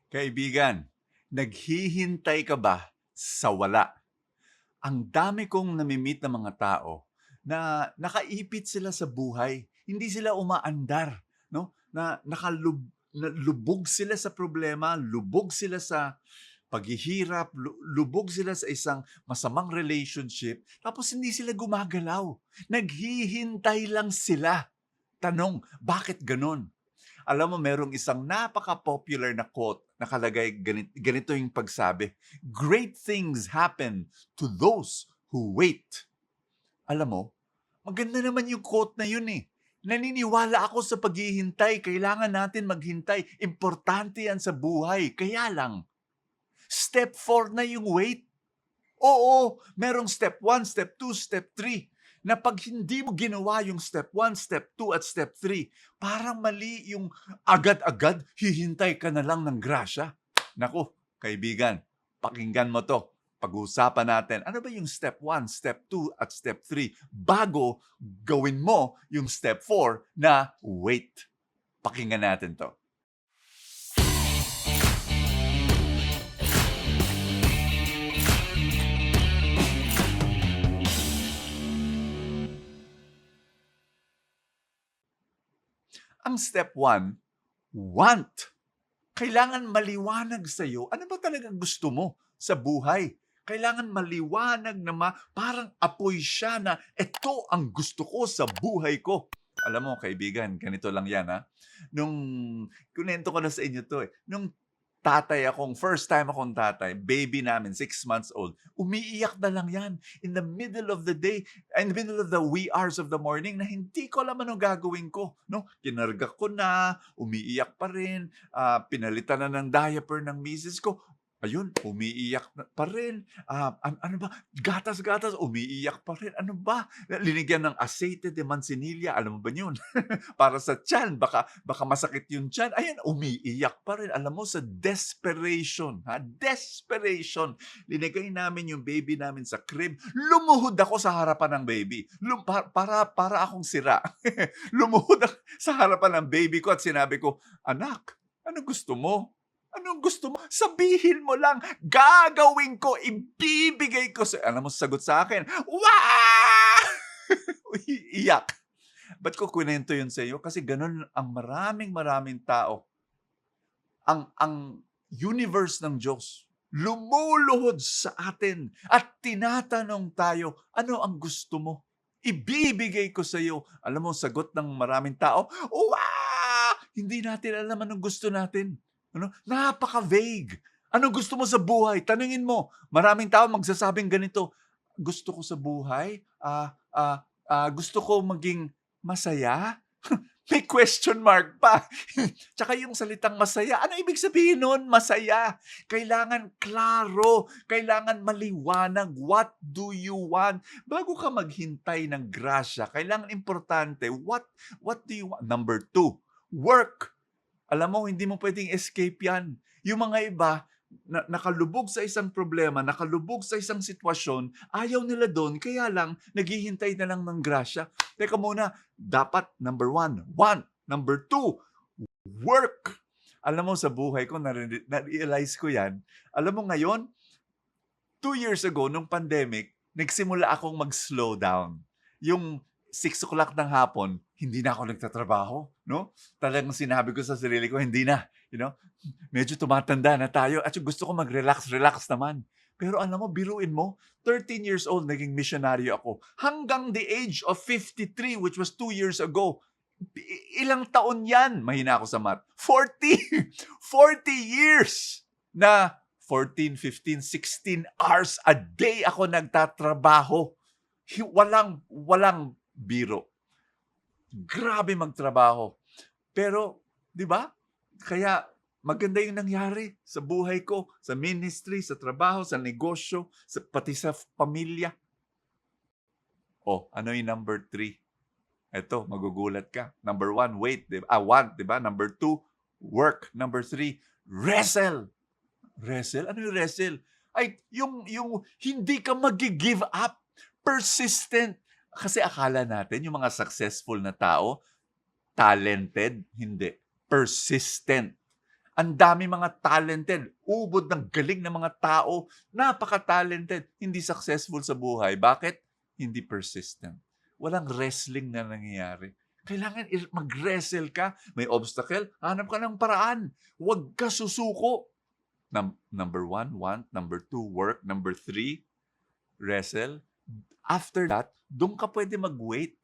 Kaibigan, naghihintay ka ba sa wala? Ang dami kong nami-meet na mga tao na nakaipit sila sa buhay, hindi sila umaandar, 'no? Na lubog sila sa problema, lubog sila sa paghihirap, lubog sila sa isang masamang relationship, tapos hindi sila gumagalaw. Naghihintay lang sila. Tanong, bakit gano'n? Alam mo merong isang napaka-popular na quote, nakalagay ganito yung pagsabi, "Great things happen to those who wait." Alam mo, maganda naman yung quote na yun, eh. Naniniwala ako sa paghihintay, kailangan natin maghintay, importante yan sa buhay. Kaya lang, step 4 na yung wait. Oo, merong step 1, step 2, step 3 na 'pag hindi mo ginawa yung step 1, step 2 at step 3, parang mali yung agad-agad hihintay ka na lang ng grasya. Naku, kaibigan, pakinggan mo 'to. Pag-uusapan natin, ano ba yung step 1, step 2 at step 3 bago gawin mo yung step 4 na wait. Pakinggan natin 'to. Ang step 1, want. Kailangan maliwanag sa'yo, ano ba talagang gusto mo sa buhay? Kailangan maliwanag na parang apoy siya na, "Ito ang gusto ko sa buhay ko." Alam mo kaibigan, ganito lang 'yan, nung kinuwento ko na sa inyo 'to, nung first time akong tatay, baby namin, 6 months old, umiiyak na lang 'yan in the middle of the day, in the middle of the wee hours of the morning na hindi ko alam anong gagawin ko, 'no? Kinarga ko na, umiiyak pa rin, pinalitan na ng diaper ng misis ko, ayun, umiiyak na pa rin. Ano ba, gatas-gatas, umiiyak pa rin. Ano ba? Linigyan ng aceite de manzanilla, alam mo ba yun? Para sa tiyan, baka masakit yung tiyan. Ayan, umiiyak pa rin. Alam mo, sa desperation, desperation. Linigay namin yung baby namin sa crib. Lumuhod ako sa harapan ng baby. Para akong sira. Lumuhod ako sa harapan ng baby ko at sinabi ko, "Anak, ano gusto mo? Anong gusto mo? Sabihin mo lang, gagawin ko, ibibigay ko sa..." Alam mo, sagot sa akin, "Wow!" Iyak. Ba't ko kuwento yun sa iyo? Kasi gano'n ang maraming tao. Ang universe ng Diyos lumuluhod sa atin at tinatanong tayo, "Ano ang gusto mo? Ibibigay ko sa iyo." Alam mo, sagot ng maraming tao, "Wow!" Hindi natin alam anong gusto natin. Ano, napaka-vague. Anong gusto mo sa buhay? Tanungin mo. Maraming tao magsasabing ganito, "Gusto ko sa buhay, gusto ko maging masaya." May question mark pa. Tsaka yung salitang masaya, ano ibig sabihin nun, masaya? Kailangan klaro, kailangan maliwanag, what do you want? Bago ka maghintay ng grasya, kailangan importante, what do you want? Number 2, work. Alam mo, hindi mo puwedeng escape 'yan. Yung mga iba, nakalubog sa isang problema, nakalubog sa isang sitwasyon, ayaw nila do'n, kaya lang naghihintay na lang ng grasya. Teka muna, dapat number 1, want. Number 2, work. Alam mo, sa buhay ko na-realize ko 'yan. Alam mo ngayon, 2 years ago nung pandemic, nagsimula akong mag-slow down. Yung 6 o'clock ng hapon, hindi na ako nagtatrabaho, 'no? Talagang sinabi ko sa sarili ko, "Hindi na." You know? Medyo tumatanda na tayo at yung gusto ko mag-relax-relax naman. Pero alam mo, biruin mo, 13 years old naging misyonaryo ako. Hanggang the age of 53, which was 2 years ago, ilang taon yan? Mahina ako sa math. 40! 40 years na 14, 15, 16 hours a day ako nagtatrabaho. Walang biro. Grabe magtrabaho. Pero, 'di ba? Kaya maganda yung nangyari sa buhay ko, sa ministry, sa trabaho, sa negosyo, pati sa pamilya. Oh, ano yung number 3? Eto, magugulat ka. Number 1, wait, 'di ba? Want, 'di ba? Number 2, work. Number 3, wrestle. Wrestle? Ano yung wrestle? Ay, yung hindi ka magi-give up. Persistent. Kasi akala natin yung mga successful na tao, talented, hindi. Persistent. Ang dami mga talented, ubod ng galing ng mga tao, napaka-talented, hindi successful sa buhay. Bakit? Hindi persistent. Walang wrestling na nangyayari. Kailangan mag-wrestle ka. May obstacle, hanap ka ng paraan. Huwag ka susuko. Number 1, want. Number 2, work. Number 3, wrestle. After that, doon ka pwede mag-wait.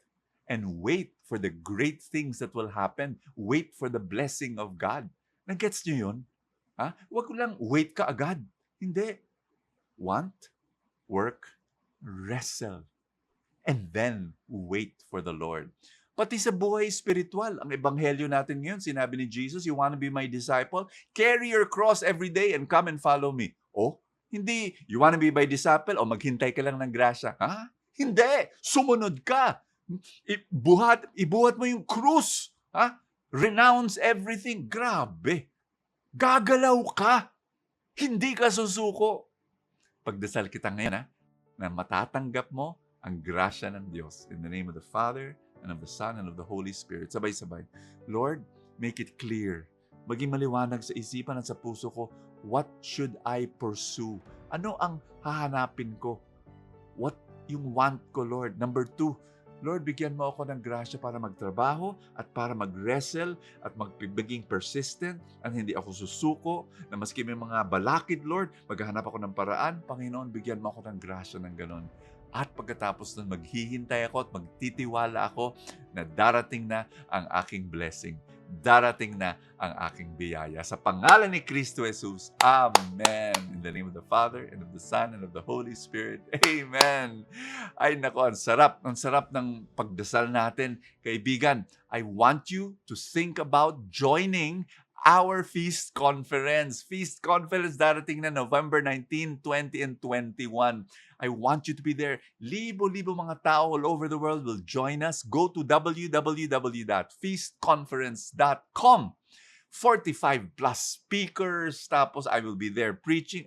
And wait for the great things that will happen. Wait for the blessing of God. Nag-gets nyo yun? Ha? Huwag lang wait ka agad. Hindi. Want, work, wrestle. And then, wait for the Lord. Pati sa buhay spiritual, ang ebanghelyo natin ngayon, sinabi ni Jesus, you want to be my disciple? Carry your cross every day and come and follow me. Oh, hindi, you want to be my disciple? O maghintay ka lang ng grasya. Ha? Hindi, sumunod ka. Ibuhat mo yung krus. Ha? Renounce everything. Grabe. Gagalaw ka. Hindi ka susuko. Pagdasal kita ngayon, na matatanggap mo ang grasya ng Diyos. In the name of the Father, and of the Son, and of the Holy Spirit. Sabay-sabay. Lord, make it clear. Maging maliwanag sa isipan at sa puso ko, what should I pursue? Ano ang hahanapin ko? What yung want ko, Lord? Number 2, Lord, bigyan mo ako ng grasya para magtrabaho at para mag-wrestle at maging persistent at hindi ako susuko na maski may mga balakid, Lord, maghahanap ako ng paraan. Panginoon, bigyan mo ako ng grasya ng ganon. At pagkatapos nun, maghihintay ako at magtitiwala ako na darating na ang aking blessing. Darating na ang aking biyaya. Sa pangalan ni Kristo Jesus, Amen. In the name of the Father, and of the Son, and of the Holy Spirit. Amen. Ay nako, ang sarap ng pagdasal natin. Kaibigan, I want you to think about joining our Feast Conference. Feast Conference darating na November 19, 20, and 21. I want you to be there. Libo-libo mga tao all over the world will join us. Go to www.feastconference.com. 45 plus speakers. Tapos I will be there preaching.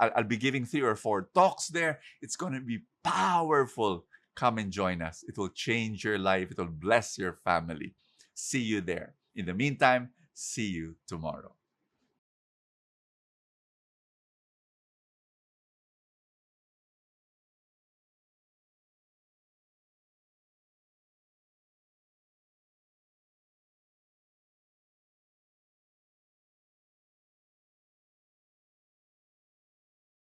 I'll be giving 3 or 4 talks there. It's going to be powerful. Come and join us. It will change your life. It will bless your family. See you there. In the meantime, see you tomorrow.